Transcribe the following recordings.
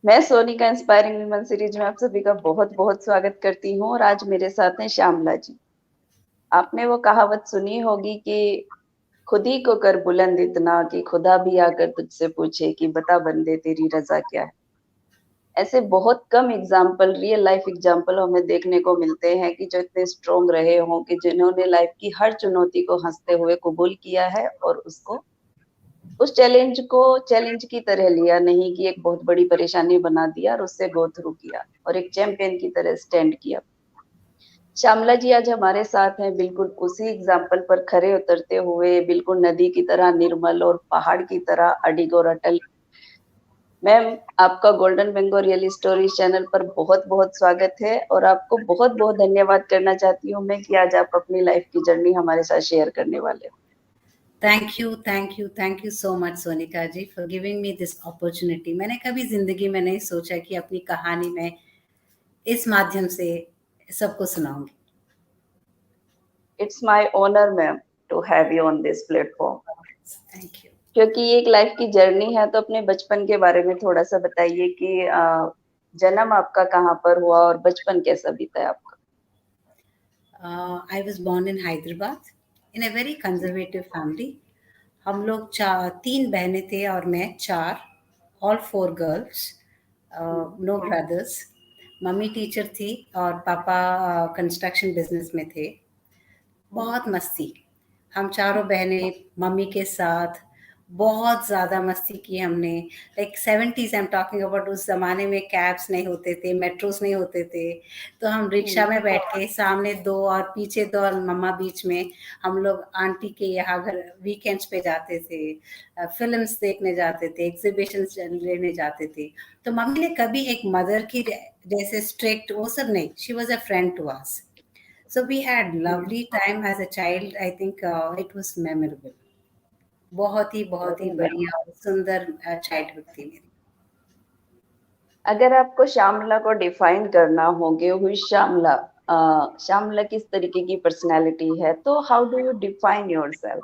मैं सोनी का inspiring woman series में आप सभी का बहुत बहुत स्वागत करती हूँ और आज मेरे साथ हैं श्यामला जी। आपने वो कहावत सुनी होगी कि खुद ही को कर बुलंद इतना कि खुदा भी आकर तुझसे पूछे कि बता बंदे तेरी रजा क्या है। ऐसे बहुत कम एग्जाम्पल, रियल लाइफ एग्जाम्पल हमें देखने को मिलते हैं कि जो इतने स्ट्रोंग रहे हों, कि जिन्होंने लाइफ की हर चुनौती को हंसते हुए कबूल किया है और उसको उस चैलेंज को चैलेंज की तरह लिया नहीं कि एक बहुत बड़ी परेशानी बना दिया और उससे गो थ्रू किया और एक चैंपियन की तरह स्टैंड किया। श्यामला जी आज हमारे साथ हैं, बिल्कुल उसी एग्जाम्पल पर खरे उतरते हुए, बिल्कुल नदी की तरह निर्मल और पहाड़ की तरह अडिग और अटल। मैम, आपका गोल्डन बेंगो रियल स्टोरी चैनल पर बहुत बहुत स्वागत है और आपको बहुत बहुत धन्यवाद करना चाहती हूँ मैं कि आज आप अपनी लाइफ की जर्नी हमारे साथ शेयर करने वाले हो। Thank you so much Sonika ji for giving me this opportunity. मैंने कभी जिंदगी में नहीं सोचा कि अपनी कहानी में इस माध्यम से सबको सुनाऊंगी। It's my honour ma'am to have you on this platform. Thank you. क्योंकि ये एक लाइफ की जर्नी है, तो अपने बचपन के बारे में थोड़ा सा बताइए कि जन्म आपका कहाँ पर हुआ और बचपन कैसा बीता है आपका? I was born in Hyderabad in a very conservative family. हम लोग तीन बहनें थे और मैं चार, all four girls, no brothers. Mummy teacher थी और पापा कंस्ट्रक्शन बिजनेस में थे। बहुत मस्ती, हम चारों बहनें मम्मी के साथ बहुत ज़्यादा मस्ती की हमने। Like 70s I am talking about. उस ज़माने में कैब्स नहीं होते थे, मेट्रोस नहीं होते थे, तो हम रिक्शा में बैठ के सामने दो और पीछे दो और मम्मा बीच में, हम लोग आंटी के यहाँ घर वीकेंड्स पे जाते थे, फिल्म्स देखने जाते थे, एग्जीबिशंस लेने जाते थे। तो मम्मी ने कभी एक मदर की जैसे स्ट्रिक्ट वो सब नहीं, she was a friend to us. So we had lovely time as a child. I think it was memorable. बहुत ही बढ़िया और सुंदर चाइल्डहुड थी मेरी। अगर आपको श्यामला को डिफाइन करना होगे, हुई श्यामला, श्यामला किस तरीके की पर्सनालिटी है, तो how do you define yourself?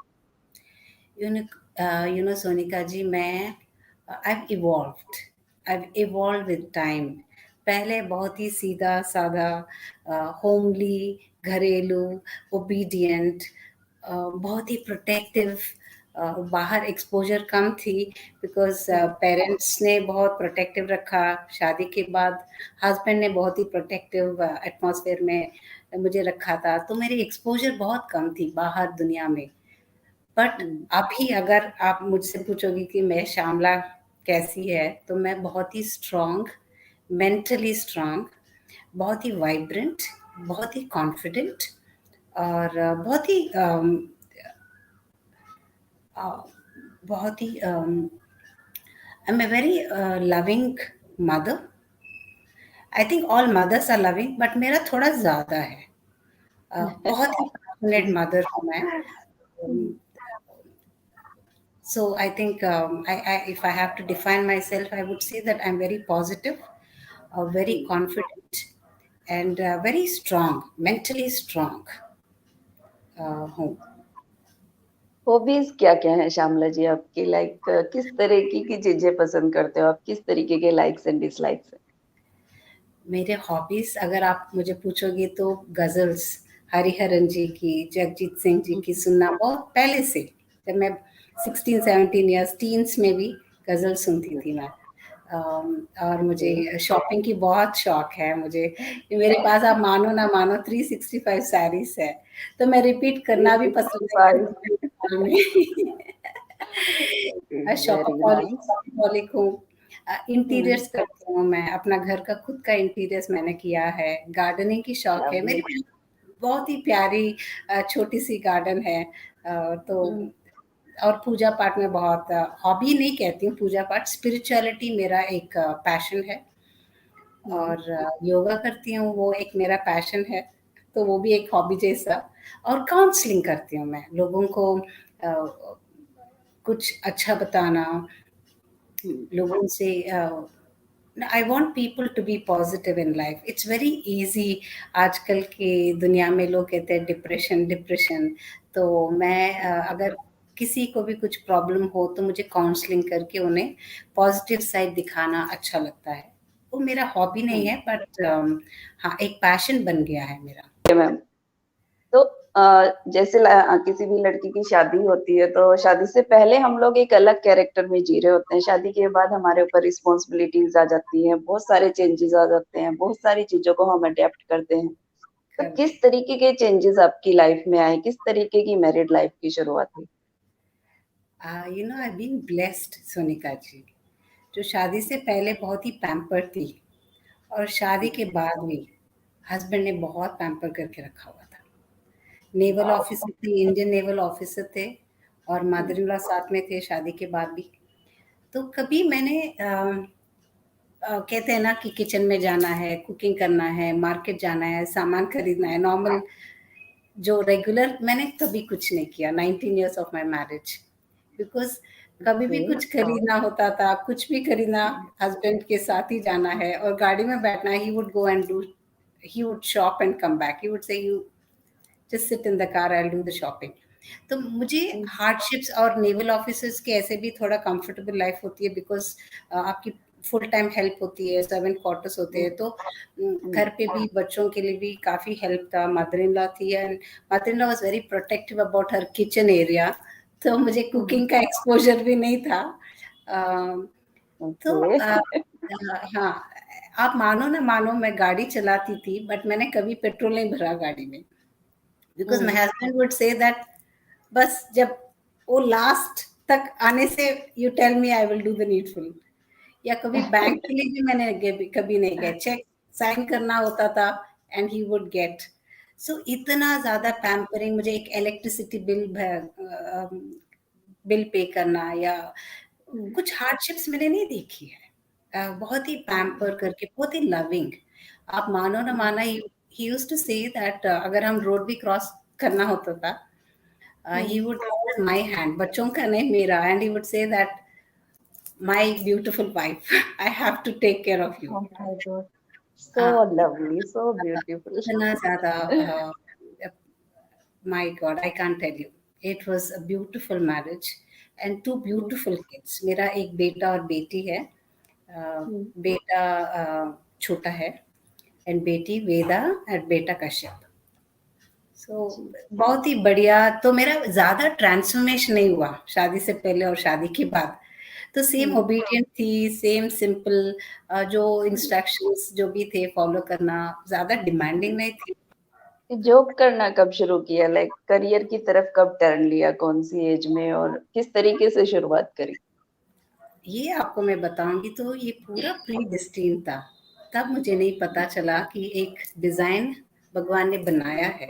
You know Sonika ji, मैं I've evolved with time. पहले बहुत ही सीधा साधा, होमली, घरेलू, ओबीडियंट, बहुत ही प्रोटेक्टिव। बाहर एक्सपोजर कम थी बिकॉज पेरेंट्स ने बहुत प्रोटेक्टिव रखा। शादी के बाद हस्बैंड ने बहुत ही प्रोटेक्टिव एटमॉस्फेयर में मुझे रखा था, तो मेरी एक्सपोजर बहुत कम थी बाहर दुनिया में। बट अभी अगर आप मुझसे पूछोगी कि मैं श्यामला कैसी है, तो मैं बहुत ही स्ट्रांग, मेंटली स्ट्रांग, बहुत ही वाइब्रेंट, बहुत ही कॉन्फिडेंट और बहुत ही I am a very loving mother. I think all mothers are loving, but मेरा थोड़ा ज़्यादा है। बहुत ही पैशनेट मदर हूँ मैं। So I think if I have to define myself, I would say that I'm very positive, very confident, and very strong, mentally strong. हूँ। Hobbies क्या क्या है श्यामला जी आपकी? लाइक किस तरह की चीजें पसंद करते हो आप? किस तरीके के लाइक्स एंड डिसलाइक्स है? मेरे हॉबीज अगर आप मुझे पूछोगे तो गजल्स, हरिहरन जी की, जगजीत सिंह जी की सुनना बहुत पहले से, जब मैं 16-17 ईयर्स टीन्स में भी गजल सुनती थी मैं। और मुझे शॉपिंग की बहुत शौक है। मुझे मेरे पास, आप मानो ना मानो, 365 साड़ीज है, तो मैं रिपीट करना भी पसंद नहीं करती। Very nice. शॉपिंग हूँ। इंटीरियर्स करती हूँ मैं, अपना घर का खुद का इंटीरियर्स मैंने किया है। गार्डनिंग की शौक है मेरी, बहुत ही प्यारी छोटी सी गार्डन है। तो और पूजा पाठ में बहुत, हॉबी नहीं कहती हूँ पूजा पाठ, स्पिरिचुअलिटी मेरा एक पैशन है। और योगा करती हूँ, वो एक मेरा पैशन है, तो वो भी एक हॉबी जैसा। और काउंसलिंग करती हूँ मैं, लोगों को कुछ अच्छा बताना, लोगों से I want people to be positive in life. It's very easy. आजकल की दुनिया में लोग कहते हैं डिप्रेशन डिप्रेशन, तो मैं अगर किसी को भी कुछ प्रॉब्लम हो तो मुझे काउंसलिंग करके उन्हें पॉजिटिव साइड दिखाना अच्छा लगता है। वो मेरा हॉबी नहीं है, बट हाँ, एक पैशन बन गया है मेरा। मैम, तो जैसे किसी भी लड़की की शादी होती है तो शादी से पहले हम लोग एक अलग कैरेक्टर में जी रहे होते हैं। शादी के बाद हमारे ऊपर रिस्पॉन्सिबिलिटीज आ जाती हैं, बहुत सारे चेंजेस आ जाते हैं, बहुत सारी चीजों को हम अडेप्ट करते हैं। तो किस तरीके के चेंजेस आपकी लाइफ में आए? किस तरीके की मैरिड लाइफ की शुरुआत हुई? You know, I been blessed Sonika ji, जो शादी से पहले बहुत ही पैम्पर्ड थी, और शादी के बाद भी हस्बैंड ने बहुत पैम्पर करके रखा हुआ था। नेवल ऑफिसर थे, इंडियन नेवल ऑफिसर थे, और मदर इन लॉ साथ में थे शादी के बाद भी। तो कभी मैंने कहते हैं ना कि किचन में जाना है, कुकिंग करना है, मार्केट जाना है, सामान खरीदना है, नॉर्मल जो रेगुलर, मैंने कभी कुछ नहीं किया 19 years of my marriage. Because कभी भी कुछ खरीदना होता था, कुछ भी खरीदना, हस्बैंड के साथ ही जाना है, और गाड़ी में बैठना, he would go and do, he would shop and come back, he would say you just sit in the car, I do the shopping. तो मुझे हार्डशिप्स, और नेवल ऑफिसर्स के ऐसे भी थोड़ा कंफर्टेबल लाइफ होती है, बिकॉज आपकी फुल टाइम हेल्प होती है, 7 क्वार्टर्स होते हैं, तो घर पे भी बच्चों के लिए भी काफ़ी हेल्प था। मदर इन लॉ थी, and mother in law was very protective about her kitchen area, तो मुझे कुकिंग का एक्सपोजर भी नहीं था। तो हाँ, आप मानो ना मानो, मैं गाड़ी चलाती थी, बट मैंने कभी पेट्रोल नहीं भरा गाड़ी में, because my husband would say that बस जब वो लास्ट तक आने से, you tell me, I will do the needful. या कभी बैंक के लिए भी मैंने कभी नहीं गया, चेक साइन करना होता था, एंड ही वुड गेट। सो इतना ज्यादा पैम्परिंग, मुझे एक इलेक्ट्रिसिटी बिल पे करना, या कुछ हार्डशिप्स मैंने नहीं देखी है। बहुत ही पैम्पर करके, बहुत ही लविंग। आप मानो ना माना, he used to say that अगर हम रोड भी क्रॉस करना होता था, he would hold my hand, बच्चों का नहीं, मेरा, and he would say that my beautiful wife, I have to take care of you. Oh my God, so हाँ, lovely, so beautiful. इतना ज़्यादा, my God, I can't tell you. It was a beautiful marriage and two beautiful kids. मेरा एक बेटा और बेटी है। बेटा छोटा है, एंड बेटी वेदा, एंड बेटा कश्यप। सो बहुत ही बढ़िया। तो मेरा ज़्यादा ट्रांसफॉर्मेशन नहीं हुआ शादी से पहले और शादी के बाद। तो सेम ओबीडिएंट थी, सेम सिंपल, जो इंस्ट्रक्शंस जो भी थे फॉलो करना, ज़्यादा डिमांडिंग नहीं थी। जॉब करना कब शुरू किया? लाइक करियर की तरफ कब टर्न लिया? कौन सी एज में और किस तरीके से शुरुआत करी? ये आपको मैं बताऊंगी तो ये पूरा प्री डेस्टिन था। तब मुझे नहीं पता चला कि एक डिजाइन भगवान ने बनाया है।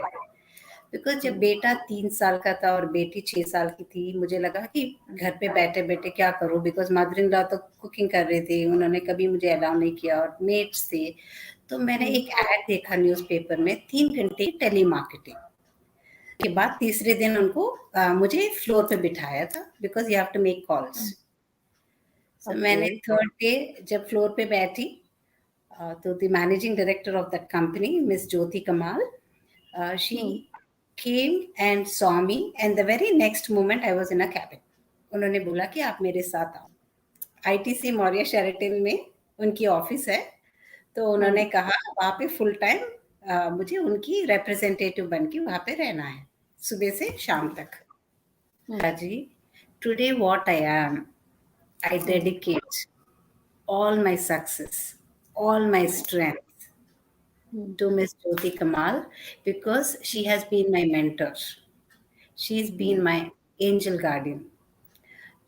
बिकॉज जब बेटा 3 साल का था और बेटी 6 साल की थी, मुझे लगा कि घर पे बैठे बैठे क्या करूं, बिकॉज मदर इन लॉ तो कुकिंग कर रहे थे, उन्होंने कभी मुझे अलाउ नहीं किया, और मेट्स थे। तो मैंने एक एड देखा न्यूज़पेपर में, 3 घंटे टेली मार्केटिंग के बाद तीसरे दिन उनको मुझे फ्लोर पे बिठाया था, because you have to make calls. So मैंने थर्ड डे जब फ्लोर पे बैठी, तो the managing director of that company, miss Jyoti Kamal, she came and saw me, and the very next moment I was in a cabin. उन्होंने बोला कि आप मेरे साथ आओ। आईटीसी मौर्य शेरेटन में उनकी ऑफिस है, तो उन्होंने कहा वहाँ पे फुल टाइम मुझे उनकी रिप्रेजेंटेटिव बन के वहाँ पे रहना है, सुबह से शाम तक। जी, today what I am, I dedicate all my success, all my strength to Miss Jyoti Kamal, because she has been my mentor. She's been my angel guardian.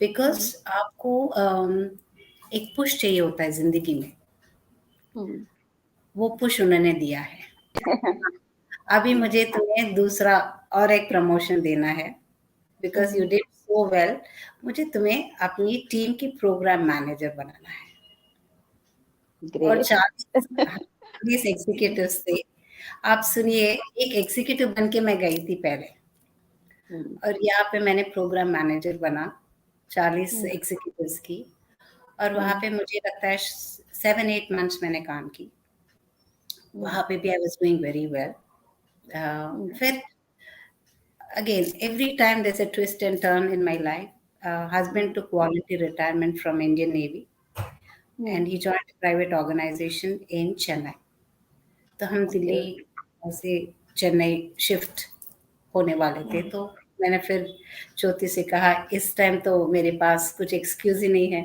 Because आपको एक पुश चाहिए होता है जिंदगी में, वो पुश उन्होंने दिया है। अभी मुझे तुम्हें दूसरा और एक प्रमोशन देना है, because you did so well. मुझे तुम्हें अपनी टीम की प्रोग्राम मैनेजर बनाना है। और 40 एग्जीक्यूटिव्स थे। आप सुनिए, एक एग्जीक्यूटिव बन के मैं गई थी पहले, और यहाँ पे मैंने प्रोग्राम मैनेजर बना 40 एग्जीक्यूटिव्स की, और वहाँ पे मुझे लगता है 7-8 मंथ्स मैंने काम की। वहाँ पे भी I was doing very well. फिर again, every time there's a twist and turn in my life. Husband took voluntary retirement from Indian Navy. and he joined a private organization in Chennai. तो हम okay. Delhi से Chennai shift होने वाले थे, तो मैंने फिर ज्योति से कहा इस टाइम तो मेरे पास कुछ एक्सक्यूज ही नहीं है,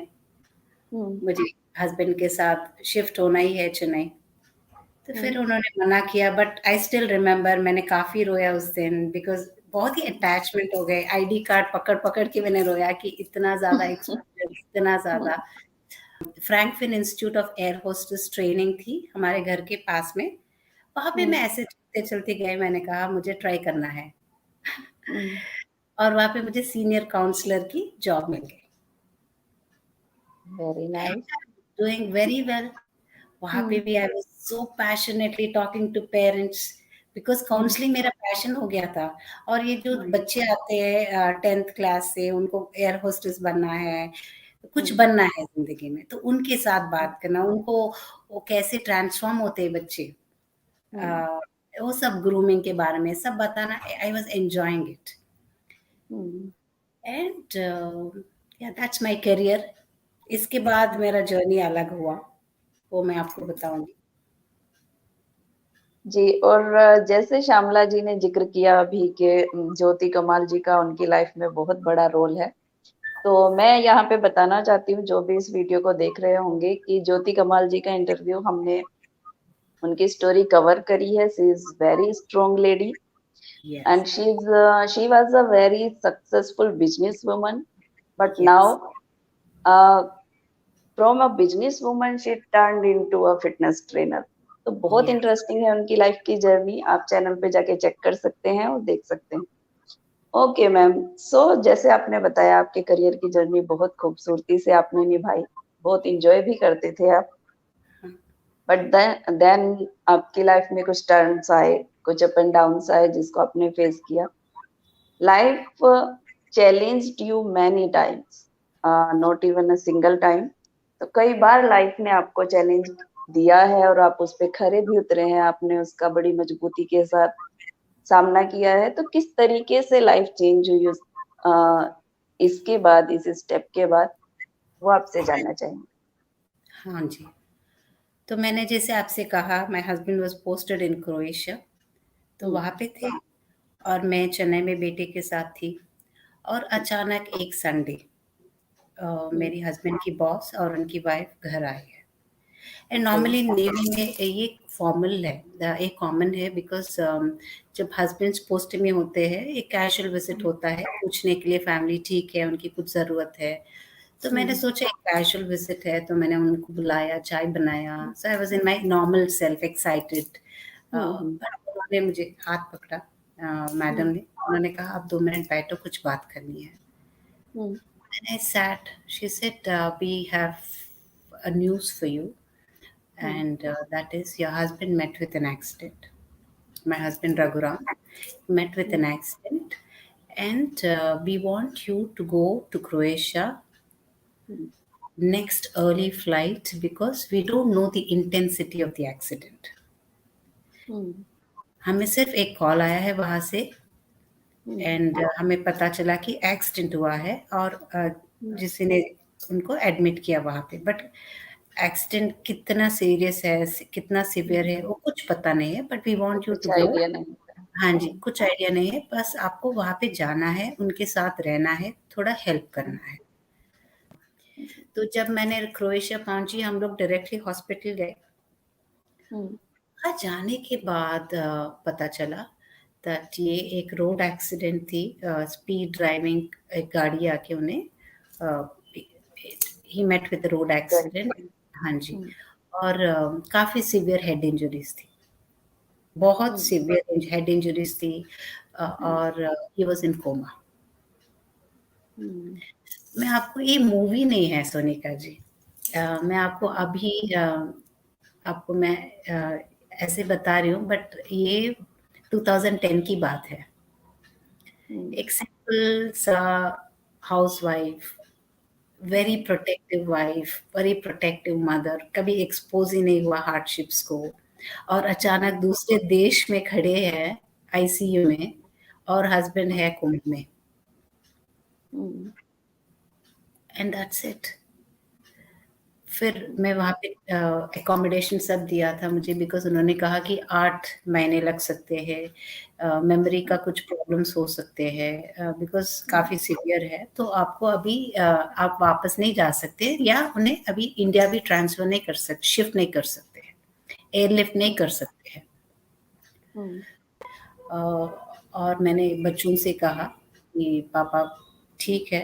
मुझे हस्बैंड के साथ शिफ्ट होना ही है चेन्नई। तो फिर उन्होंने मना किया, बट आई स्टिल रिमेम्बर मैंने काफ़ी रोया उस दिन, बिकॉज़ बहुत ही अटैचमेंट हो गए। आईडी कार्ड पकड़-पकड़ के मैंने रोया कि इतना ज़्यादा एक्सपोज़र, इतना ज़्यादा। Frankfinn institute of air hostess training थी हमारे घर के पास में। वहाँ पे मैं ऐसे चलते-चलते गए, मैंने कहा मुझे ट्राई करना है और वहाँ पे मुझे सीनियर काउंसलर की जॉब मिल गई। Very nice. Doing very well. वहाँ पे भी I was so passionately talking to parents, because counselling मेरा पैशन हो गया था। और ये जो बच्चे आते हैं 10th क्लास से, उनको एयर होस्टेस बनना है, कुछ बनना है ज़िंदगी में, तो उनके साथ बात करना, उनको वो कैसे ट्रांसफ़ॉर्म होते हैं बच्चे, अ, वो सब ग्रूमिंग के बारे में सब बताना, I was enjoying it. And या दैट्स माय करियर। इसके बाद मेरा जर्नी अलग हुआ, वो मैं आपको बताऊँगी। जी, और जैसे श्यामला जी ने ज़िक्र किया अभी कि ज्योति कमाल जी का उनकी लाइफ में बहुत बड़ा रोल है। तो मैं यहाँ पे बताना चाहती हूँ जो भी इस वीडियो को देख रहे होंगे कि ज्योति कमाल जी का इंटरव्यू हमने उनकी स्टोरी कवर करी है। She is very strong lady Yes, and she was a very successful businesswoman, but yes, now uh, from a businesswoman she turned into a fitness trainer. तो बहुत yes. इंटरेस्टिंग है उनकी life की journey. आप channel पे जाके check कर सकते हैं और देख सकते हैं। ओके मैम, सो जैसे आपने बताया आपके करियर की जर्नी बहुत खूबसूरती से आपने निभाई, बहुत एंजॉय भी करते थे आप। बट देन आपकी लाइफ में कुछ टर्न्स आए, कुछ अप एंड डाउन्स आए जिसको आपने फेस किया। Life challenged you many times, not even a single time. तो कई बार लाइफ ने आपको चैलेंज दिया है और आप उस पे खरे भी उतरे हैं, आपने उसका बड़ी मजबूती के साथ सामना किया है। तो किस तरीके से लाइफ चेंज हुई इसके बाद, इस स्टेप के बाद, वो आपसे जानना चाहेंगे। हाँ जी। तो मैंने जैसे आपसे कहा, my husband was posted in Croatia, तो हम्म, वहाँ पे थे और मैं चेन्नई में बेटे के साथ थी। और अचानक एक संडे हम्म, मेरी हस्बैंड की बॉस और उनकी वाइफ घर आई है। And okay. नॉर्मली नेवी में ये फॉर्मल है, एक कॉमन है, बिकॉज़ जब हस्बैंड्स पोस्ट में होते हैं, एक कैजुअल विज़िट होता है, पूछने के लिए फैमिली ठीक है, उनकी कुछ ज़रूरत है। तो मैंने सोचा एक कैजुअल विज़िट है, तो मैंने उनको बुलाया, चाय बनाया। So I was in my normal self excited. पर उन्होंने मुझे हाथ पकड़ा, मैडम ने। उन्होंने कहा, "आप 2 मिनट बैठो, कुछ बात करनी है।" And I sat. She said, "We have a news for you, and that is your husband met with an accident. My husband Raghuram met with an accident, and we want you to go to Croatia next early flight because we don't know the intensity of the accident." हमें सिर्फ एक call आया है वहाँ से, and हमें पता चला कि एक्सीडेंट हुआ है, और किसी ने उनको एडमिट किया वहाँ पे, बट एक्सीडेंट कितना सीरियस है, कितना सीवियर है, वो कुछ पता नहीं है, बट वी तो वांट यू कुछ टू गो। आइडिया नहीं था। हाँ जी, कुछ आइडिया नहीं है, बस आपको वहाँ पे जाना है, उनके साथ रहना है, थोड़ा हेल्प करना है। तो जब मैंने क्रोएशिया पहुँची, हम लोग डायरेक्टली हॉस्पिटल गए। वहाँ जाने के बाद पता चला दैट ये एक रोड एक्सीडेंट थी। स्पीड ड्राइविंग एक गाड़ी आके उन्हें, he met with road accident. हाँ जी। और काफ़ी सीवियर हेड इंजरीज थी, बहुत सीवियर हेड इंजरीज थी, और ही वाज इन कोमा। मैं आपको, ये मूवी नहीं है सोनिका जी, मैं आपको अभी आपको मैं ऐसे बता रही हूँ, बट ये 2010 की बात है। एक सिंपल सा housewife, very protective wife, very protective mother, कभी एक्सपोज ही नहीं हुआ हार्डशिप्स को, और अचानक दूसरे देश में खड़े हैं आईसीयू में, और हस्बैंड है कुंभ में, एंड दैट्स इट। फिर मैं वहाँ पे अकोमोडेशन सब दिया था मुझे, बिकॉज़ उन्होंने कहा कि 8 महीने लग सकते हैं, मेमोरी का कुछ प्रॉब्लम्स हो सकते हैं, बिकॉज़ काफ़ी सीवियर है, तो आपको अभी आप वापस नहीं जा सकते, या उन्हें अभी इंडिया भी ट्रांसफ़र नहीं कर सकते, शिफ्ट नहीं कर सकते हैं, एयरलिफ्ट नहीं कर सकते हैं। और मैंने बच्चों से कहा कि पापा ठीक है,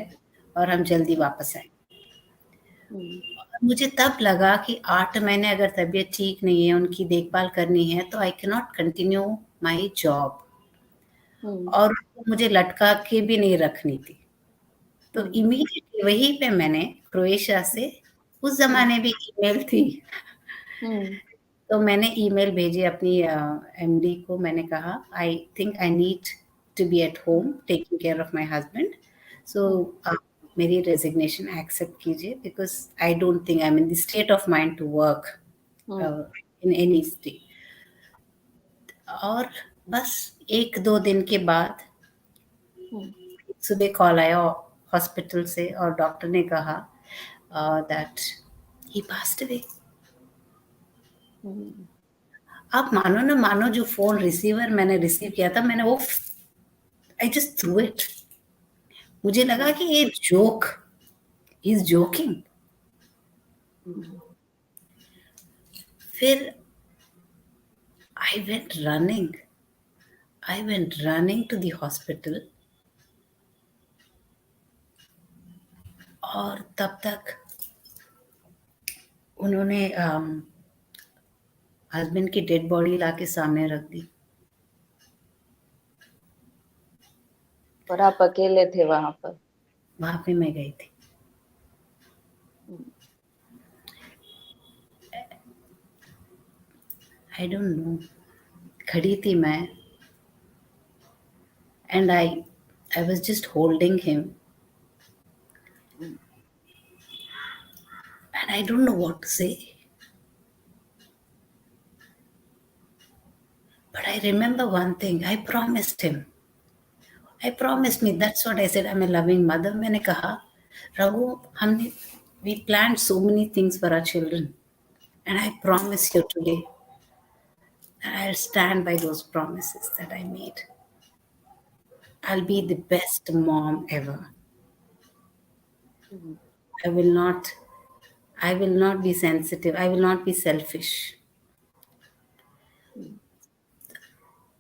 और हम जल्दी वापस आएँ। मुझे तब लगा कि 8 महीने अगर तबीयत ठीक नहीं है, उनकी देखभाल करनी है, तो I can not continue my job, और उसको मुझे लटका के भी नहीं रखनी थी। तो इमीडिएटली वहीं पे मैंने क्रोएशिया से, उस ज़माने भी ईमेल थी, तो मैंने ईमेल भेजी अपनी एमडी को। मैंने कहा I think I need to be at home taking care of my husband, so आप मेरी रेजिग्नेशन एक्सेप्ट कीजिए, because I don't think I am in the state of mind to work in any state. और बस 1-2 दिन के बाद सुबह call आया हॉस्पिटल से, और डॉक्टर ने कहा दैट ही पास्ड अवे। आप मानो ना मानो, जो फोन रिसीवर मैंने रिसीव किया था, मैंने वो आई जस्ट थ्रू इट। मुझे लगा कि ये जोक, ही इज जोकिंग। फिर I went running to the hospital, और तब तक उन्होंने हस्बैंड की डेड बॉडी लाके सामने रख दी। और आप अकेले थे वहां पर? वहां पे मैं गई थी। आई डोंट नो, खड़ी थी मैं, and I was just holding him, and I don't know what to say, but I remember one thing, I promised him, I promised me, that's what I said, I'm a loving mother. मैंने कहा रघु, हमने we planned so many things for our children, and I promise you today that I'll stand by those promises that I made. I'll be the best mom ever. I will not I will not be sensitive, I will not be selfish.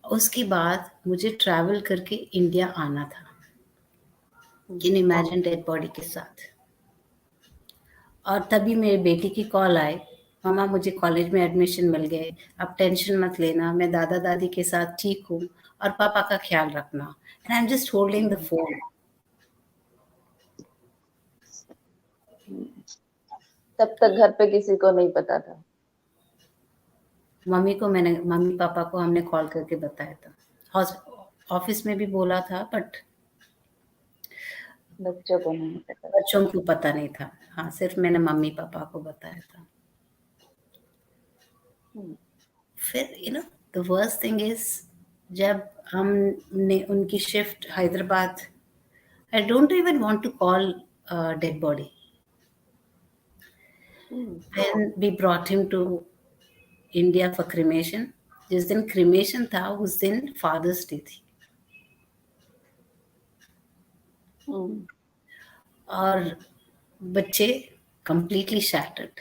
उसके बाद मुझे travel करके India आना था, can imagine, dead body के साथ। और तभी मेरी बेटी की कॉल आई, मामा मुझे कॉलेज में एडमिशन मिल गए, अब टेंशन मत लेना, मैं दादा दादी के साथ ठीक हूँ, और पापा का ख्याल रखना। And I am just holding the phone. तब तक घर पे किसी को नहीं पता था? मम्मी पापा को हमने कॉल करके बताया था, ऑफिस में भी बोला था, बट बच्चों को नहीं पता? बच्चों को पता नहीं था। हाँ, सिर्फ मैंने मम्मी पापा को बताया था। फिर द वर्स्ट थिंग इज, जब हमने उनकी shift Hyderabad, I don't even want to call dead body, then we brought him to India for cremation. जिस दिन क्रिमेशन था उस दिन फादर्स डे थी, और बच्चे कंप्लीटली शैटर्ड।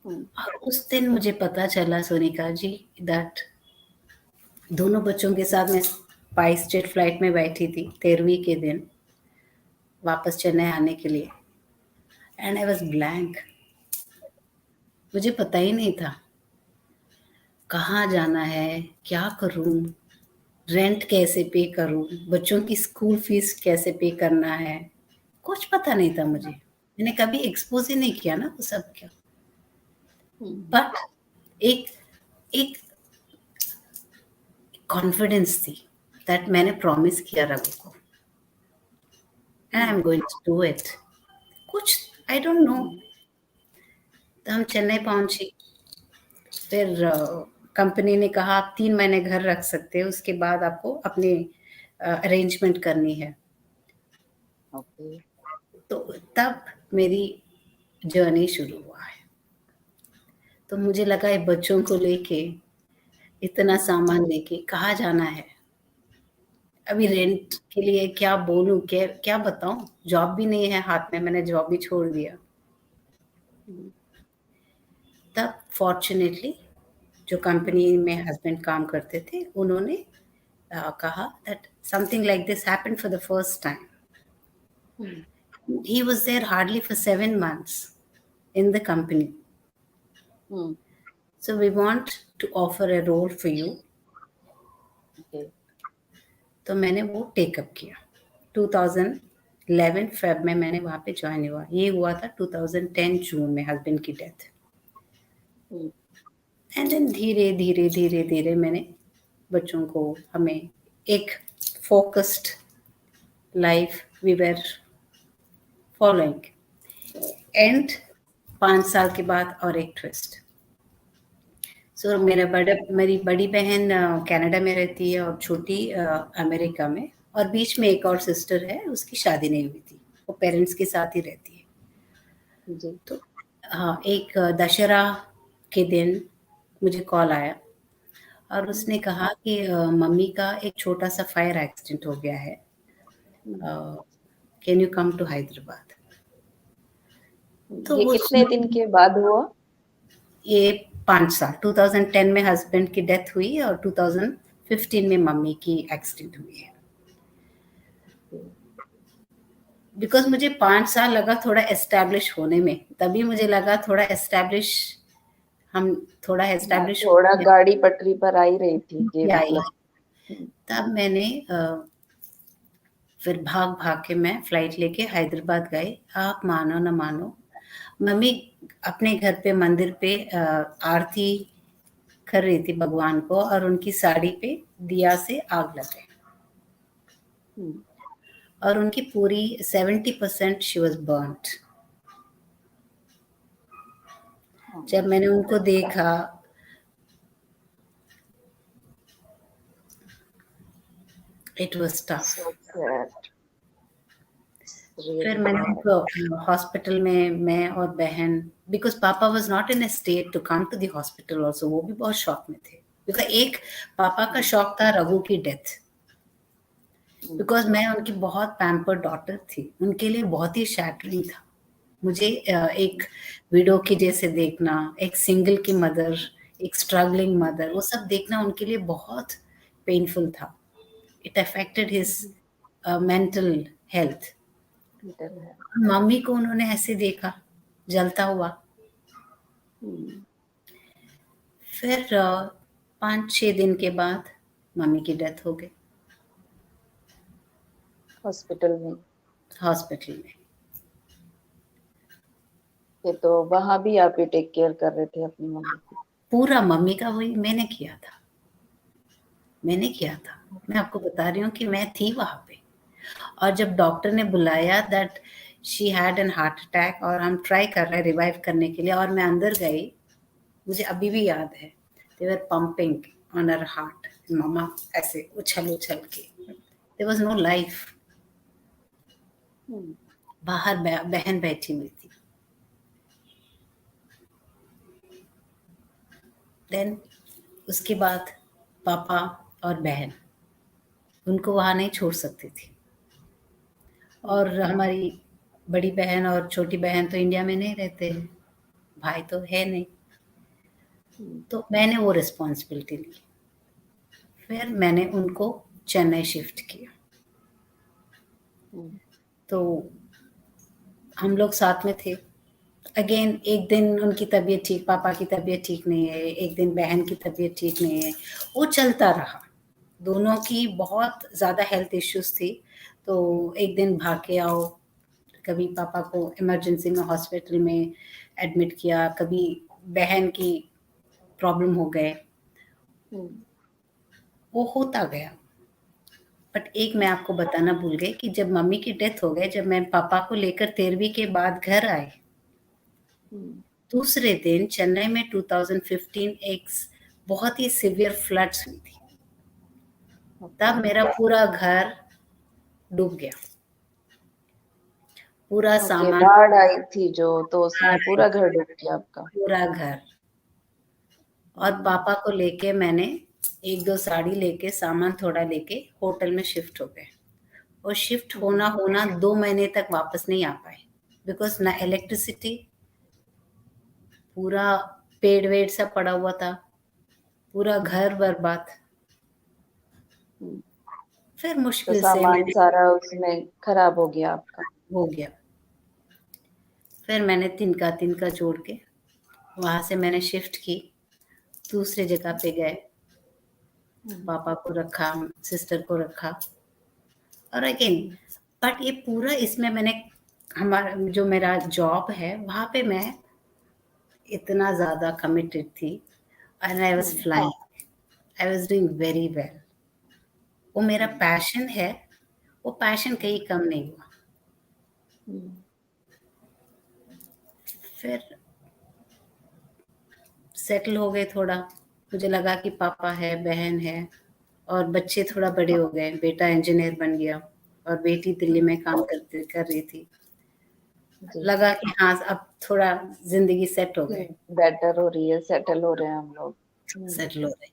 और उस दिन मुझे पता चला सोनिका जी, दैट दोनों बच्चों के साथ मैं स्पाइस जेट फ्लाइट में बैठी थी 13वीं के दिन वापस चेन्नई आने के लिए, एंड आई वाज ब्लैंक। मुझे पता ही नहीं था कहाँ जाना है, क्या करूं, रेंट कैसे पे करूं, बच्चों की स्कूल फीस कैसे पे करना है, कुछ पता नहीं था मुझे। मैंने कभी एक्सपोज ही नहीं किया ना वो सब क्या। बट एक एक कॉन्फिडेंस थी दैट मैंने प्रॉमिस किया रघु को, and I am going to do it. कुछ आई डोंट नो। तो हम चेन्नई पहुंची, फिर कंपनी ने कहा आप 3 महीने घर रख सकते हो, उसके बाद आपको अपनी अरेंजमेंट करनी है। ओके। तो तब मेरी जर्नी शुरू हुआ है। तो मुझे लगा ये बच्चों को लेके इतना सामान लेके कहाँ जाना है? अभी रेंट के लिए क्या बोलूँ, क्या क्या बताऊँ? जॉब भी नहीं है हाथ में, मैंने जॉब भी छोड़ दिया। तब फॉर्च्यूनेटली जो कंपनी में हस्बैंड काम करते थे, उन्होंने कहा that something like this happened for the first time. He was there hardly for 7 months in the company. So we want to offer a role for you. Okay. तो मैंने वो टेकअप किया। 2011 फेब में मैंने वहाँ पे ज्वाइन हुआ। ये हुआ था 2010 जून में हस्बैंड की डेथ। एंड देन धीरे धीरे धीरे धीरे मैंने बच्चों को, हमें एक focused life we were following. And 5 साल के बाद और एक ट्विस्ट। सो मेरी बड़ी बहन कनाडा में रहती है और छोटी अमेरिका में, और बीच में एक और सिस्टर है, उसकी शादी नहीं हुई थी, वो पेरेंट्स के साथ ही रहती है। जी। तो हाँ, एक दशहरा के दिन मुझे कॉल आया और उसने कहा कि मम्मी का एक छोटा सा फायर एक्सीडेंट हो गया है, can you come to Hyderabad. तो ये कितने दिन के बाद हुआ? ये 5 साल, 2010 में हस्बैंड की डेथ हुई और 2015 में मम्मी की एक्सीडेंट हुई है। बिकॉज मुझे 5 साल लगा थोड़ा एस्टैब्लिश होने में, तभी मुझे लगा थोड़ा एस्टैब्लिश, हम थोड़ा एस्टैब्लिश थोड़ा गाड़ी पटरी पर आ ही रही थी कि मतलब। तब मैंने फिर भाग भाग के मैं फ्लाइट लेके हैदराबाद गई। आप मानो न मानो, मम्मी अपने घर पे मंदिर पे आरती कर रही थी भगवान को, और उनकी साड़ी पे दिया से आग लग गई और उनकी पूरी 70% शी वाज बर्न्ड। जब मैंने उनको देखा, इट वाज टफ। फिर मैंने उनको हॉस्पिटल में, मैं और बहन, because papa was not in a state to come to the hospital also, वो भी बहुत शॉक में थे। बिकॉज एक पापा का शॉक था रघु की डेथ, बिकॉज मैं उनकी बहुत पैम्पर्ड डॉटर थी, उनके लिए बहुत ही शैटरिंग था। मुझे एक विडो की जैसे देखना, एक सिंगल की मदर, एक स्ट्रगलिंग मदर, वो सब देखना उनके लिए बहुत पेनफुल था। It affected his mental health. Mummy को उन्होंने ऐसे देखा, जलता हुआ। फिर 5-6 दिन के बाद मम्मी की डेथ हो गई हॉस्पिटल में। हॉस्पिटल में। तो वहां भी आप ही टेक केयर कर रहे थे अपनी मम्मी की? पूरा मम्मी का वही मैंने किया था। मैं आपको बता रही हूँ कि मैं थी वहां पे, और जब डॉक्टर ने बुलाया that she had an heart attack और हम ट्राई कर रहे हैं रिवाइव करने के लिए, और मैं अंदर गई, मुझे अभी भी याद है, दे वर पंपिंग ऑन हर हार्ट, मम्मा ऐसे उछल उछल के, देयर वाज नो लाइफ। बाहर बहन बैठी हुई थी। देन उसके बाद पापा और बहन, उनको वहां नहीं छोड़ सकती थी, और हमारी बड़ी बहन और छोटी बहन तो इंडिया में नहीं रहते हैं, भाई तो है नहीं, तो मैंने वो रिस्पॉन्सिबिलिटी ली। फिर मैंने उनको चेन्नई शिफ्ट किया। तो हम लोग साथ में थे। अगेन एक दिन उनकी तबीयत ठीक, पापा की तबीयत ठीक नहीं है, एक दिन बहन की तबीयत ठीक नहीं है, वो चलता रहा। दोनों की बहुत ज़्यादा हेल्थ इश्यूज थी, तो एक दिन भाग के आओ, कभी पापा को इमरजेंसी में हॉस्पिटल में एडमिट किया, कभी बहन की प्रॉब्लम हो गए, वो होता गया। बट एक मैं आपको बताना भूल गई कि जब मम्मी की डेथ हो गई, जब मैं पापा को लेकर 13वीं के बाद घर आई, दूसरे दिन चेन्नई में 2015 एक बहुत ही सिवियर फ्लड्स हुई थी। तब मेरा पूरा घर डूब गया, पूरा ओके, सामान, बाढ़ आई थी जो, तो उसमें बाढ़ आई पूरा थी, घर डूब गया आपका। पूरा घर। और हम्म, पापा को लेके मैंने 1-2 साड़ी लेके, सामान थोड़ा लेके होटल में शिफ्ट हो गए। और शिफ्ट होना हम्म, होना 2 महीने तक वापस नहीं आ पाए, बिकॉज़ ना इलेक्ट्रिसिटी, पूरा पेड़-वेड़ सब पड़ा हुआ था, पूरा घर बर्बाद। हम्म। फिर तो मुश्किल से सामान मैंने, सारा उसमें खराब हो गया आपका। हो गया। फिर मैंने तिनका-तिनका जोड़ के वहाँ से मैंने शिफ्ट की, दूसरी जगह पे गए, हम्म, पापा को रखा, सिस्टर को रखा। और अगेन, हम्म, बट ये पूरा इसमें मैंने, हमारा जो मेरा जॉब है वहाँ पे मैं इतना ज़्यादा कमिटेड थी, and I was hmm, flying, I was doing very well. वो मेरा हम्म, पैशन है, वो पैशन कहीं कम नहीं हुआ। हम्म, फिर सेटल हो गए थोड़ा, मुझे लगा कि पापा है, बहन है, और बच्चे थोड़ा बड़े हो गए, बेटा इंजीनियर बन गया और बेटी दिल्ली में काम कर रही थी। जी। लगा कि हाँ, अब थोड़ा ज़िंदगी सेट हो गए, बेटर हो रही है, सेटल हो रहे हैं हम लोग। सेटल हो गए।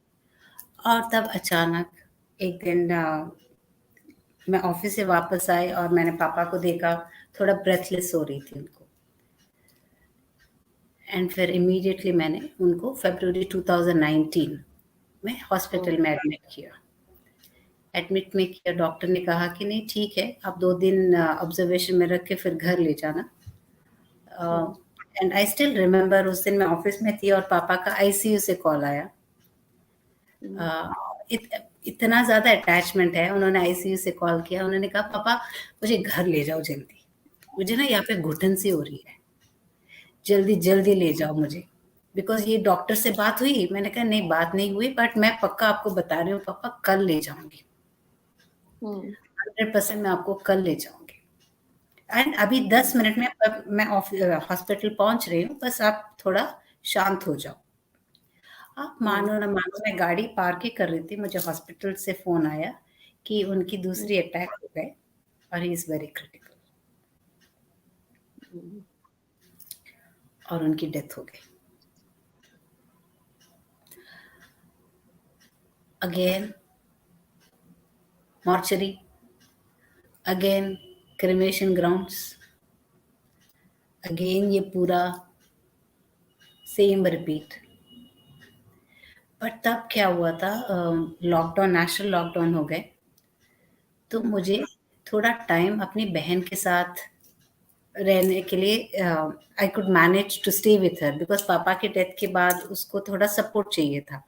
और तब अचानक एक दिन मैं ऑफिस से वापस आई और मैंने पापा को देखा, थोड़ा ब्रेथलेस हो रही थी उनको। एंड फिर इमीडिएटली मैंने उनको फरवरी 2019 में हॉस्पिटल में एडमिट किया। एडमिट में किया, डॉक्टर ने कहा कि नहीं ठीक है, आप 2 दिन ऑब्जर्वेशन में रख के फिर घर ले जाना। एंड आई स्टिल रिमेम्बर, उस दिन मैं ऑफिस में थी और पापा का आईसीयू से कॉल आया। अ, इतना ज़्यादा अटैचमेंट है, उन्होंने आईसीयू से कॉल किया, उन्होंने कहा पापा मुझे घर ले जाओ जल्दी, मुझे ना यहाँ पे घुटन सी हो रही है, जल्दी जल्दी ले जाओ मुझे। बिकॉज ये डॉक्टर से बात हुई, मैंने कहा नहीं बात नहीं हुई, बट मैं पक्का आपको बता रही हूँ पापा, कल ले जाऊंगी, 100% मैं आपको कल ले जाऊंगी। एंड अभी 10 मिनट में मैं हॉस्पिटल पहुंच रही हूँ, बस आप थोड़ा शांत हो जाओ। आप मानो ना मानो, मैं गाड़ी पार्क ही कर रही थी, मुझे हॉस्पिटल से फ़ोन आया कि उनकी दूसरी अटैक हो गए और ही इज़ वेरी क्रिटिकल, और उनकी डेथ हो गई। Again mortuary, again cremation grounds, again ये पूरा सेम रिपीट। बट तब क्या हुआ था, लॉकडाउन, नेशनल लॉकडाउन हो गए, तो मुझे थोड़ा टाइम अपनी बहन के साथ रहने के लिए, I could manage to stay with her, because पापा के डेथ के बाद उसको थोड़ा सपोर्ट चाहिए था।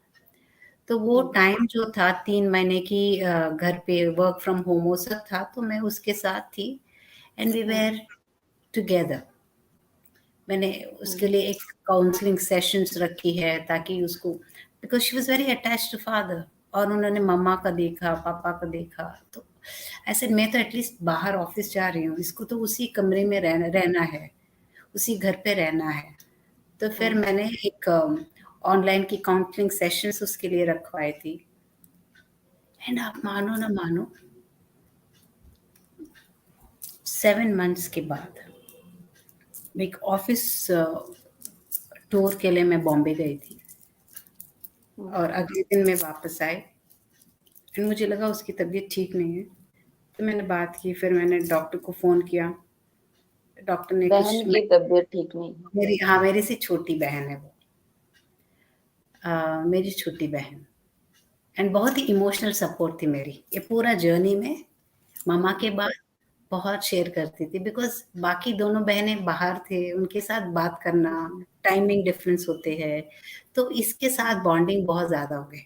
तो वो टाइम जो था 3 महीने की, घर पे वर्क फ्रॉम होम वो सब था, तो मैं उसके साथ थी, एंड वी वेर टुगेदर। मैंने उसके लिए एक काउंसलिंग सेशंस रखी है, ताकि उसको, because she was very attached to father, और उन्होंने मम्मा का देखा, पापा का देखा, तो ऐसे मैं तो एटलीस्ट बाहर ऑफिस जा रही हूँ, इसको तो उसी कमरे में रहना है, उसी घर पे रहना है। तो फिर मैंने एक ऑनलाइन की काउंसलिंग सेशंस उसके लिए रखवाई थी। एंड आप मानो ना मानो, 7 मंथ्स के बाद एक ऑफिस टूर के लिए मैं बॉम्बे गई थी, और अगले दिन मैं वापस आई, एंड मुझे लगा उसकी तबीयत ठीक नहीं है। तो मैंने बात की, फिर मैंने डॉक्टर को फ़ोन किया, डॉक्टर ने बहन कुछ, की तबीयत ठीक नहीं है। मेरी, हाँ, मेरी से छोटी बहन है वो, मेरी छोटी बहन, एंड बहुत ही इमोशनल सपोर्ट थी मेरी ये पूरा जर्नी में। मम्मा के बाद बहुत शेयर करती थी, बिकॉज़ बाकी दोनों बहनें बाहर थे, उनके साथ बात करना, टाइमिंग डिफरेंस होते हैं, तो इसके साथ बॉन्डिंग बहुत ज़्यादा हो गई,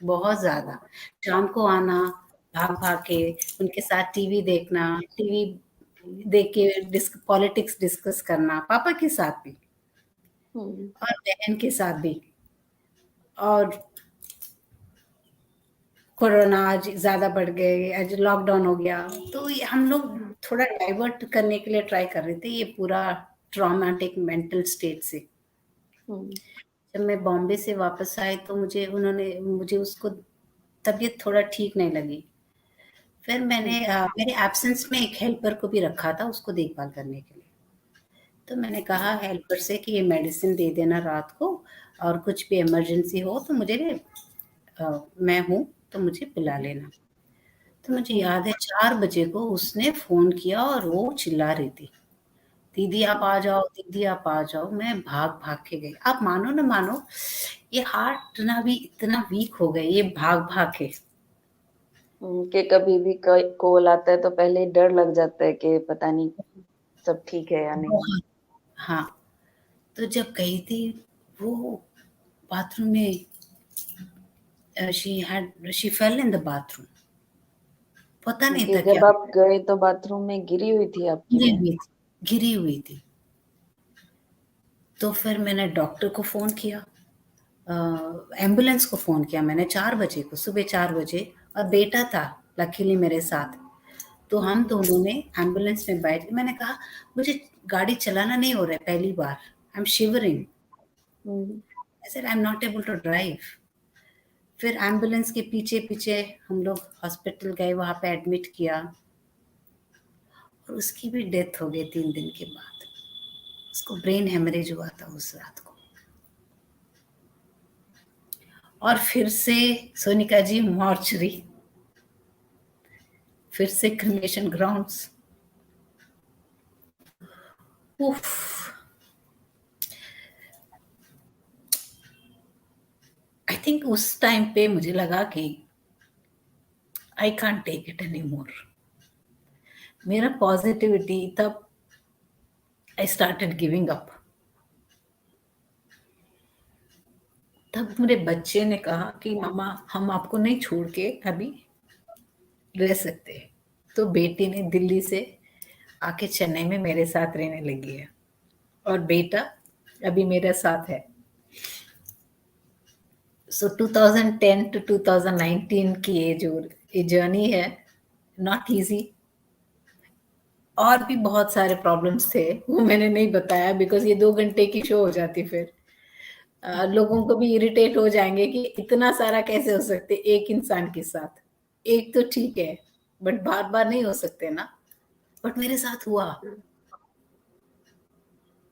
बहुत ज़्यादा। शाम को आना, भाग-भाग के उनके साथ टीवी देखना, टीवी देख के पॉलिटिक्स डिस्कस करना, पापा के साथ भी और बहन के साथ भी। और कोरोना आज ज़्यादा बढ़ गए, आज लॉकडाउन हो गया, तो ये हम लोग थोड़ा डाइवर्ट करने के लिए ट्राई कर रहे थे ये पूरा ट्रॉमेटिक मेंटल स्टेट से। जब मैं बॉम्बे से वापस आई, तो मुझे उसको तबीयत थोड़ा ठीक नहीं लगी। फिर मैंने मेरे एब्सेंस में एक हेल्पर को भी रखा था उसको देखभाल करने के लिए। तो मैंने कहा हेल्पर से कि ये मेडिसिन दे देना रात को, और कुछ भी इमरजेंसी हो तो मुझे मैं हूँ तो मुझे बुला लेना। तो मुझे याद है 4 बजे को उसने फ़ोन किया और वो चिल्ला रही थी, दीदी आप आ जाओ, दीदी आप आ जाओ। मैं भाग-भाग के गई। आप मानो ना मानो, ये हार्ट ना भी इतना वीक हो गए ये भाग-भाग के। कि कभी भी कॉल आता है तो पहले डर लग जाता है कि पता नहीं सब ठीक है या नहीं। बहुत। हाँ, तो जब गई थी वो बाथरूम में, she fail in the bathroom. पता नहीं कि था क्या जब आप गए तो बाथरूम में गिरी हुई थी आपकी गिरी बहन? हुई थी, गिरी हुई थी। तो फिर मैंने डॉक्टर को फ़ोन किया, एम्बुलेंस को फ़ोन किया मैंने 4 बजे को, सुबह 4 बजे, और बेटा था लकीली मेरे साथ। तो हम दोनों ने एम्बुलेंस में बैठ के, मैंने कहा मुझे गाड़ी चलाना नहीं हो रहा है पहली बार, आई एम शिवरिंग, हुँ, I said I am not able to drive. फिर एम्बुलेंस के पीछे-पीछे हम लोग हॉस्पिटल गए, वहाँ पे एडमिट किया, और उसकी भी डेथ हो गई 3 दिन के बाद। उसको ब्रेन हेमरेज हुआ था उस रात को। और फिर से सोनिका जी मॉर्चरी, फिर से क्रिमेशन ग्राउंड्स। उफ, आई थिंक उस टाइम पे मुझे लगा कि I can't take it any more. मेरा पॉजिटिविटी तब, आई स्टार्टेड गिविंग अप। तब मेरे बच्चे ने कहा कि मम्मा हम आपको नहीं छोड़ के अभी रह सकते। तो बेटी ने दिल्ली से आके चेन्नई में मेरे साथ रहने लगी है, और बेटा अभी मेरे साथ है। सो 2010 टू 2019 की ये जर्नी है, नॉट इजी। और भी बहुत सारे प्रॉब्लम्स थे, वो मैंने नहीं बताया बिकॉज ये 2 घंटे की शो हो जाती फिर। लोगों को भी इरिटेट हो जाएंगे कि इतना सारा कैसे हो सकते एक इंसान के साथ। एक तो ठीक है, बट बार बार नहीं हो सकते ना। बट मेरे साथ हुआ,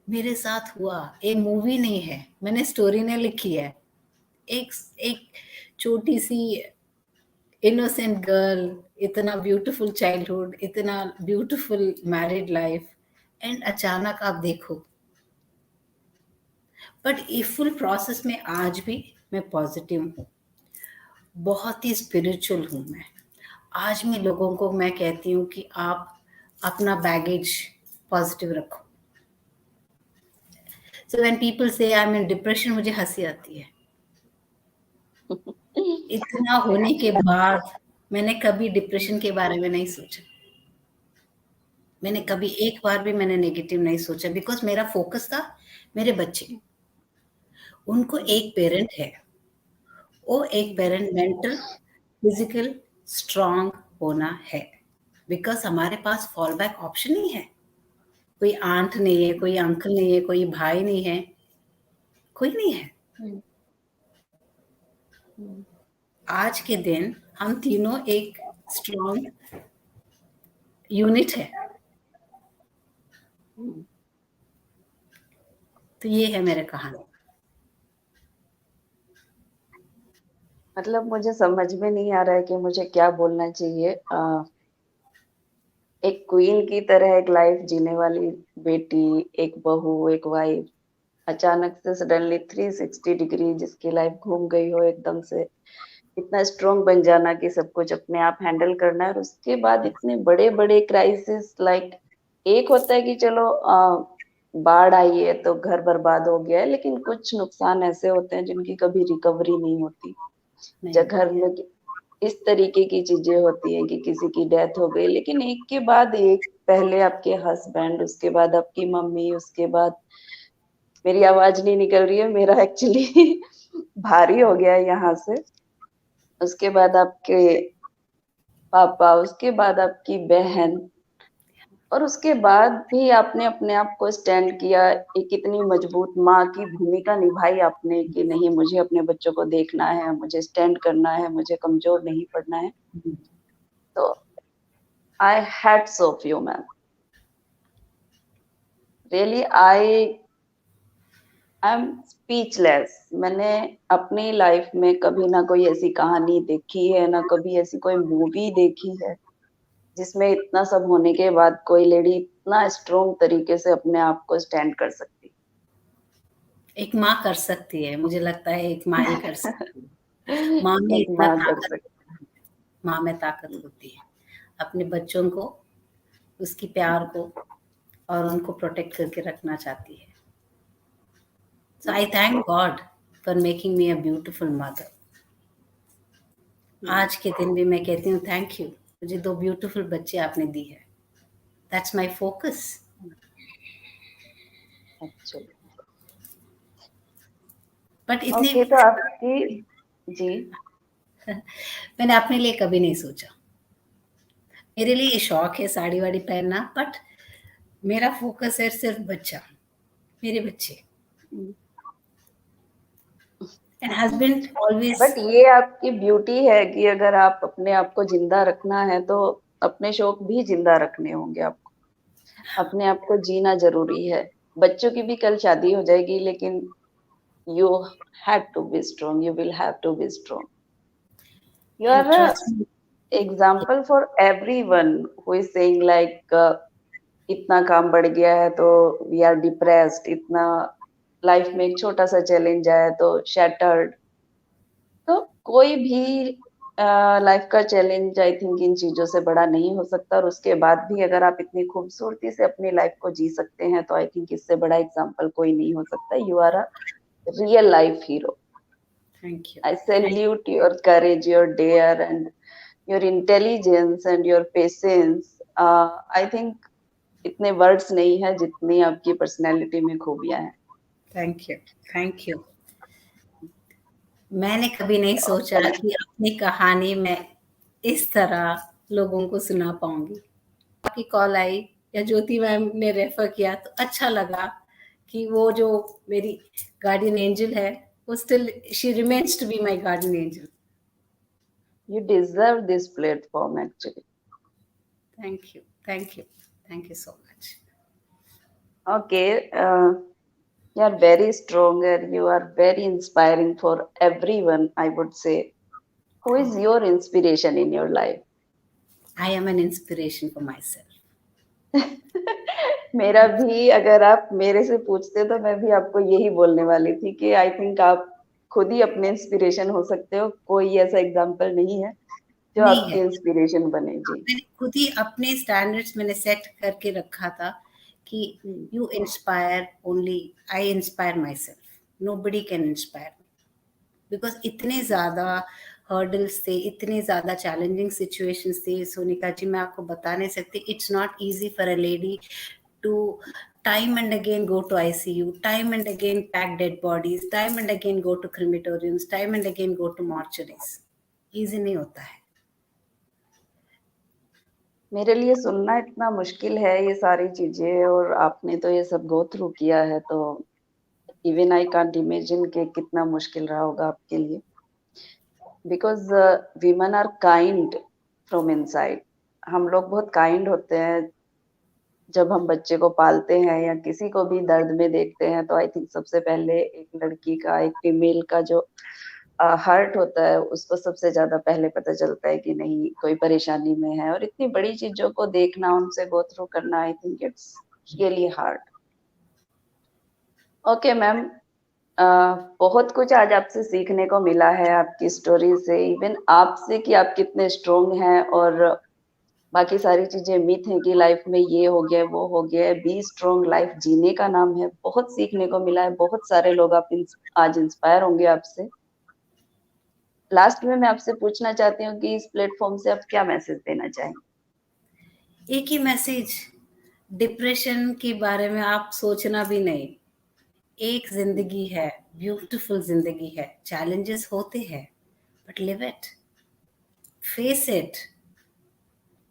मेरे साथ हुआ। एक मूवी नहीं है, मैंने स्टोरी ने लिखी है। एक एक छोटी सी इनोसेंट गर्ल, इतना ब्यूटीफुल चाइल्डहुड, इतना ब्यूटीफुल मैरिड लाइफ, एंड अचानक आप देखो। बट ये फुल प्रोसेस में आज भी मैं पॉजिटिव हूँ, बहुत ही स्पिरिचुअल हूँ मैं। आज मैं लोगों को मैं कहती हूँ कि आप अपना बैगेज पॉजिटिव रखो। सो व्हेन पीपल से आई एम इन डिप्रेशन, मुझे हंसी आती है। इतना होने के बाद मैंने कभी डिप्रेशन के बारे में नहीं सोचा। मैंने कभी एक बार भी मैंने नेगेटिव नहीं सोचा, बिकॉज मेरा फोकस था मेरे बच्चे। उनको एक पेरेंट है, वो एक पेरेंट मेंटल फिजिकल स्ट्रांग होना है, बिकॉज हमारे पास फॉल बैक ऑप्शन नहीं है। कोई आंट नहीं है, कोई अंकल नहीं है, कोई भाई नहीं है, कोई नहीं है। हुँ, हुँ, आज के दिन हम तीनों एक स्ट्रांग यूनिट है। हुँ। तो ये है मेरे कहानी। मतलब मुझे समझ में नहीं आ रहा है कि मुझे क्या बोलना चाहिए। एक क्वीन की तरह एक लाइफ जीने वाली बेटी, एक बहू, एक वाइफ, अचानक से सडनली 360 डिग्री जिसकी लाइफ घूम गई हो एकदम से, इतना स्ट्रॉन्ग बन जाना कि सब कुछ अपने आप हैंडल करना है, और उसके बाद इतने बड़े-बड़े क्राइसिस, लाइक एक होता है कि चलो बाढ़ आई है तो घर बर्बाद हो गया है, लेकिन कुछ नुकसान ऐसे होते हैं जिनकी कभी रिकवरी नहीं होती। नहीं जब होती घर है। में इस तरीके की चीज़ें होती हैं कि किसी की डेथ हो गई, लेकिन एक के बाद एक, पहले आपके हस्बैंड, उसके बाद आपकी मम्मी, उसके बाद मेरी आवाज़ नहीं निकल रही है, मेरा एक्चुअली भारी हो गया है यहाँ से। उसके बाद आपके पापा, उसके बाद आपकी बहन, और उसके बाद भी आपने अपने आप को स्टैंड किया, एक इतनी मजबूत माँ की भूमिका निभाई आपने कि नहीं मुझे अपने बच्चों को देखना है, मुझे स्टैंड करना है, मुझे कमज़ोर नहीं पड़ना है। तो I hats off you, ma'am. Really, I'm speechless. मैंने अपनी लाइफ में कभी ना कोई ऐसी कहानी देखी है, ना कभी ऐसी कोई मूवी देखी है, जिसमें इतना सब होने के बाद कोई लेडी इतना स्ट्रॉन्ग तरीके से अपने आप को स्टैंड कर सकती। एक माँ कर सकती है, मुझे लगता है एक माँ ही कर सकती है। माँ में एक इतना माँ कर ताकत, सकती। माँ में ताकत होती है। अपने बच्चों को, उसकी प्यार को और उनको प्रोटेक्ट करके रखना चाहती है। So I thank God for making me a beautiful mother. आज के दिन भी मैं कहती हूँ थैंक यू, मुझे 2 ब्यूटीफुल बच्चे आपने दी है। That's my focus. Actually but इतनी ओके, तो आपकी जी मैंने अपने लिए कभी नहीं सोचा। मेरे लिए ये शौक है साड़ी-वाड़ी पहनना, बट मेरा फोकस है सिर्फ बच्चा, मेरे बच्चे। And husband always. बट ये आपकी ब्यूटी है कि अगर आप अपने आप को जिंदा रखना है तो अपने शौक भी जिंदा रखने होंगे आपको। अपने आप को जीना जरूरी है। बच्चों की भी कल शादी हो जाएगी, लेकिन you have to be strong, you will have to be strong. You and are a trust me. Example for everyone who is saying like इतना काम बढ़ गया है तो वी आर डिप्रेस्ड, इतना लाइफ में एक छोटा सा चैलेंज आया तो शैटर्ड। तो कोई भी लाइफ का चैलेंज आई थिंक इन चीजों से बड़ा नहीं हो सकता, और उसके बाद भी अगर आप इतनी खूबसूरती से अपनी लाइफ को जी सकते हैं तो आई थिंक इससे बड़ा एग्जाम्पल कोई नहीं हो सकता। You are a real life hero. Thank you. I salute your courage, your dare and your intelligence and your patience. I think इतने वर्ड्स नहीं है जितनी आपकी पर्सनैलिटी में खूबियां हैं। Thank you. Thank you. मैंने कभी नहीं सोचा कि अपनी कहानी मैं इस तरह लोगों को सुना पाऊँगी। आपकी कॉल आई या ज्योति मैम ने रेफर किया तो अच्छा लगा कि वो जो मेरी गार्डियन एंजल है, वो still she remains to be my guardian angel. You deserve this platform actually. Thank you. Thank you. Thank you so much. Okay, you are very strong and you are very inspiring for everyone, I would say. Who is your inspiration in your life? I am an inspiration for my self. मेरा भी, अगर आप मेरे से पूछते तो मैं भी आपको यही बोलने वाली थी कि आई थिंक आप खुद ही अपने इंस्पिरेशन हो सकते हो। कोई ऐसा एग्जाम्पल नहीं है जो नहीं आपके है। इंस्पिरेशन बने। जी। मैंने खुद ही अपने स्टैंडर्ड्स मैंने सेट करके रखा था कि hmm, you inspire only, I inspire myself, nobody can inspire. Because इतने ज़्यादा हर्डल्स थे, इतने ज़्यादा चैलेंजिंग सिचुएशंस थे सोनिका जी, मैं आपको बता नहीं सकती। It's not easy for a lady to time and again go to ICU, time and again pack dead bodies, time and again go to crematoriums, time and again go to mortuaries. Easy नहीं होता है। मेरे लिए सुनना इतना मुश्किल है ये सारी चीजें, और आपने तो ये सब गो थ्रू किया है, तो इवन आई कांट इमेजिन कि कितना मुश्किल रहा होगा आपके लिए। Because women are kind from inside. हम लोग बहुत काइंड होते हैं जब हम बच्चे को पालते हैं या किसी को भी दर्द में देखते हैं, तो आई थिंक सबसे पहले एक लड़की का, एक फीमेल का जो हर्ट होता है उसको सबसे ज्यादा पहले पता चलता है कि नहीं कोई परेशानी में है। और इतनी बड़ी चीजों को देखना, उनसे गो थ्रू करना, I think it's really hard. Okay ma'am, बहुत कुछ आज आपसे सीखने को मिला है आपकी स्टोरी से, इवन आपसे कि आप कितने स्ट्रोंग हैं। और बाकी सारी चीजें मिथ है कि लाइफ में ये हो गया वो हो गया। बी स्ट्रोंग, लाइफ जीने का नाम है। बहुत सीखने को मिला है, बहुत सारे लोग आज इंस्पायर होंगे आपसे। लास्ट में मैं आपसे पूछना चाहती हूँ कि इस प्लेटफॉर्म से आप क्या मैसेज देना चाहेंगे? एक ही मैसेज, डिप्रेशन के बारे में आप सोचना भी नहीं। एक जिंदगी है, ब्यूटीफुल जिंदगी है, चैलेंजेस होते हैं, but live it, face it,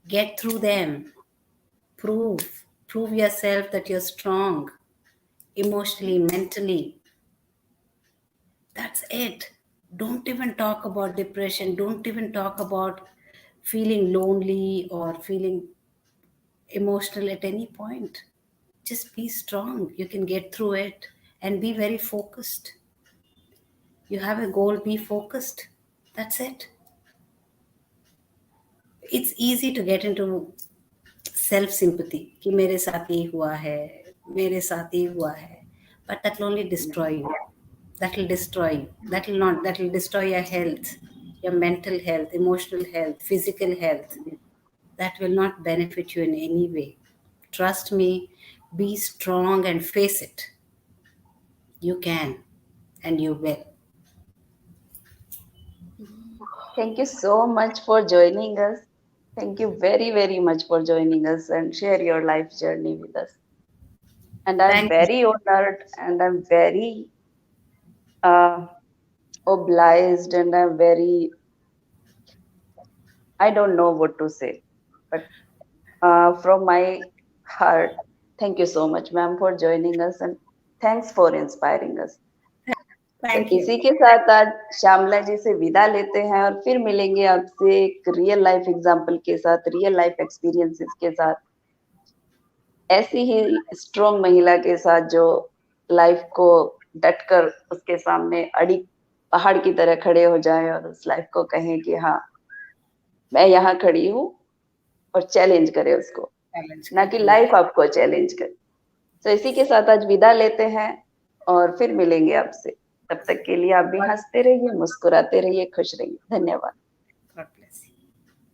get through them, prove yourself that you're strong emotionally, mentally. That's it. Don't even talk about depression, don't even talk about feeling lonely or feeling emotional at any point. Just be strong. You can get through it and be very focused. You have a goal, be focused. That's it. It's easy to get into self sympathy कि मेरे साथ ये हुआ है, मेरे साथ ये हुआ है. But that will only destroy you. That will destroy you. That will destroy your health, your mental health, emotional health, physical health. That will not benefit you in any way. Trust me, be strong and face it. You can and you will. Thank you so much for joining us. Thank you very, very much for joining us and share your life journey with us. And I'm Thank you. very honored and I'm very uh, obliged and I'm very, I don't know what to say, but from my heart, thank you so much, ma'am, for joining us and thanks for inspiring us. तो Thank you. इसी के साथ आज श्यामला जी से विदा लेते हैं और फिर मिलेंगे आपसे एक रियल लाइफ एग्जांपल के साथ, रियल लाइफ एक्सपीरियंसेस के साथ, ऐसी ही स्ट्रॉन्ग महिला के साथ जो लाइफ को डटकर उसके सामने अड़ी पहाड़ की तरह खड़े हो जाए और उस लाइफ को कहें कि हाँ मैं यहाँ खड़ी हूँ और चैलेंज करे उसको, ना कि लाइफ आपको चैलेंज करे. तो इसी के साथ आज विदा लेते हैं और फिर मिलेंगे आपसे. तब तक के लिए आप भी हंसते रहिए, मुस्कुराते रहिए, खुश रहिए. धन्यवाद.